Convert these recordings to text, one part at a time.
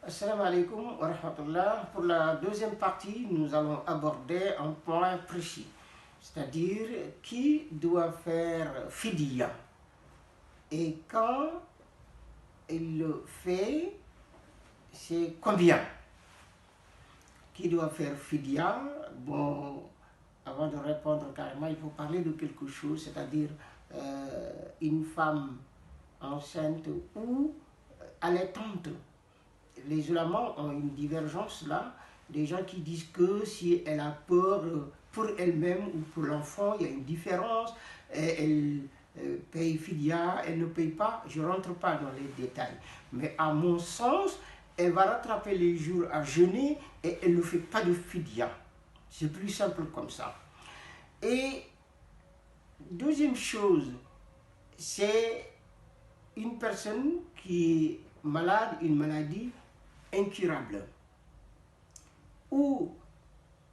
Assalamu alaikum wa rahmatullah. Pour la deuxième partie, nous allons aborder un point précis, c'est-à-dire qui doit faire fidya et quand il le fait, c'est combien. Qui doit faire fidya? Bon, avant de répondre carrément, il faut parler de quelque chose, c'est-à-dire une femme enceinte ou allaitante. Les ulémas ont une divergence là, des gens qui disent que si elle a peur pour elle-même ou pour l'enfant, il y a une différence, elle paye fidya, elle ne paye pas, je ne rentre pas dans les détails. Mais à mon sens, elle va rattraper les jours à jeûner et elle ne fait pas de fidya. C'est plus simple comme ça. Et deuxième chose, c'est une personne qui est malade, une maladie incurable, ou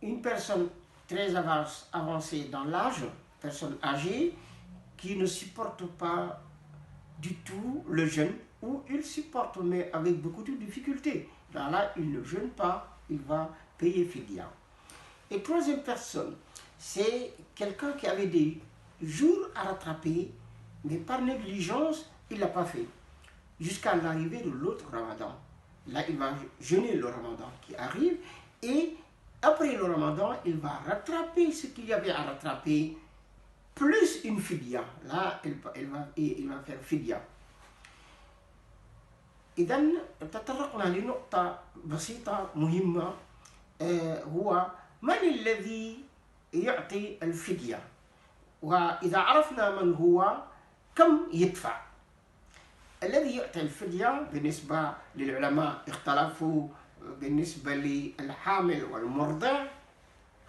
une personne très avancée dans l'âge, personne âgée, qui ne supporte pas du tout le jeûne, ou il supporte mais avec beaucoup de difficultés. Là, il ne jeûne pas, il va payer fidya. Et troisième personne, c'est quelqu'un qui avait des jours à rattraper, mais par négligence, il ne l'a pas fait, jusqu'à l'arrivée de l'autre Ramadan. Là, il va jeûner le Ramadan qui arrive, et après le Ramadan, il va rattraper ce qu'il y avait à rattraper, plus une fidya. Là, il va faire fidya. إذن تطرقنا لنقطة بسيطة مهمة، هو من الذي يعطي الفدية؟ وإذا عرفنا من هو كم يدفع؟ الذي يعطي الفدية بالنسبة للعلماء اختلفوا بالنسبة للحامل والمرضع،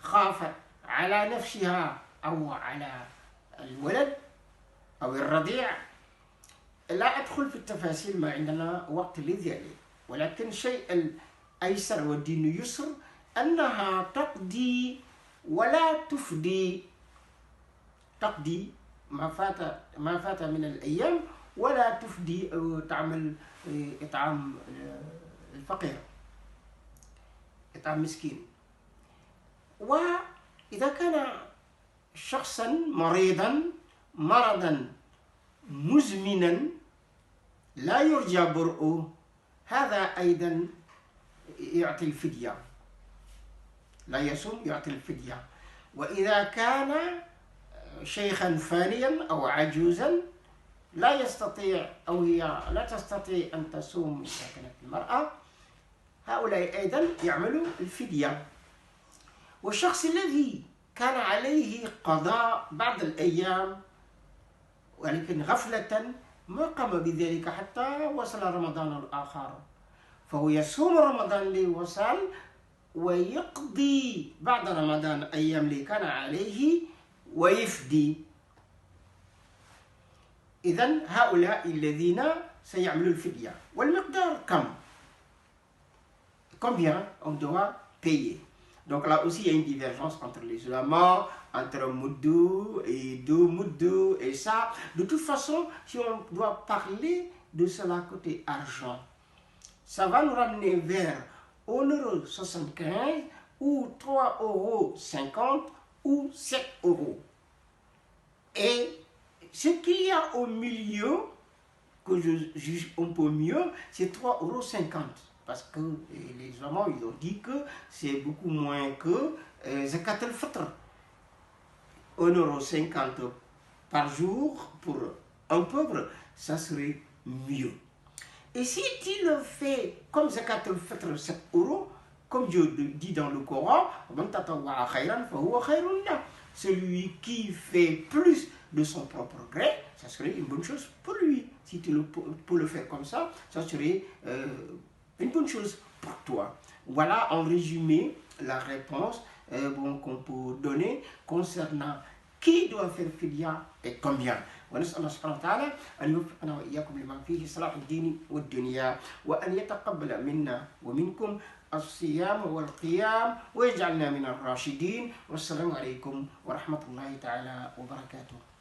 خافت على نفسها أو على الولد أو الرضيع. لا أدخل في التفاصيل، ما عندنا وقت لذلك، ولكن الشيء الأيسر والدين يسر أنها تقضي ولا تفدي، تقضي ما فات من الأيام ولا تفدي أو تعمل إطعام الفقير، إطعام مسكين. وإذا كان شخصا مرضا مزمنا لا يرجى برؤه، هذا أيضا يعطي الفدية، لا يصوم يعطي الفدية. وإذا كان شيخا فانيا أو عجوزا لا يستطيع أو هي لا تستطيع أن تصوم إذا كانت المرأة، هؤلاء أيضا يعملوا الفدية. والشخص الذي كان عليه قضاء بعض الأيام ولكن غفلة ما قام بذلك حتى وصل رمضان الآخر، فهو يصوم رمضان اللي وصل ويقضي بعد رمضان أيام اللي كان عليه ويفدي. إذن هؤلاء الذين سيعملوا الفدية. والمقدار كم؟ Combien on doit payer? Donc là aussi, il y a une divergence entre les ulémas, entre muddou et deux muddou et ça. De toute façon, si on doit parler de cela côté argent, ça va nous ramener vers 1,75 € ou 3,50 € ou 7 €. Et ce qu'il y a au milieu, que je juge un peu mieux, c'est 3,50 €. Parce que les ulémas, ils ont dit que c'est beaucoup moins que zakat al-fitr. 1,50 € par jour pour un pauvre, ça serait mieux. Et si tu le fais comme zakat al-fitr 7 €, comme Dieu dit dans le Coran, celui qui fait plus de son propre gré, ça serait une bonne chose pour lui. Si tu peux le faire comme ça, ça serait une bonne chose pour toi. Voilà en résumé la réponse qu'on peut donner concernant qui doit faire fidya et combien. ونسأل الله سبحانه وتعالى أن يوفقنا وإياكم لما فيه صلاح الدين والدنيا، وأن يتقبل منا ومنكم الصيام والقيام ويجعلنا من الراشدين. والسلام عليكم ورحمة الله تعالى وبركاته.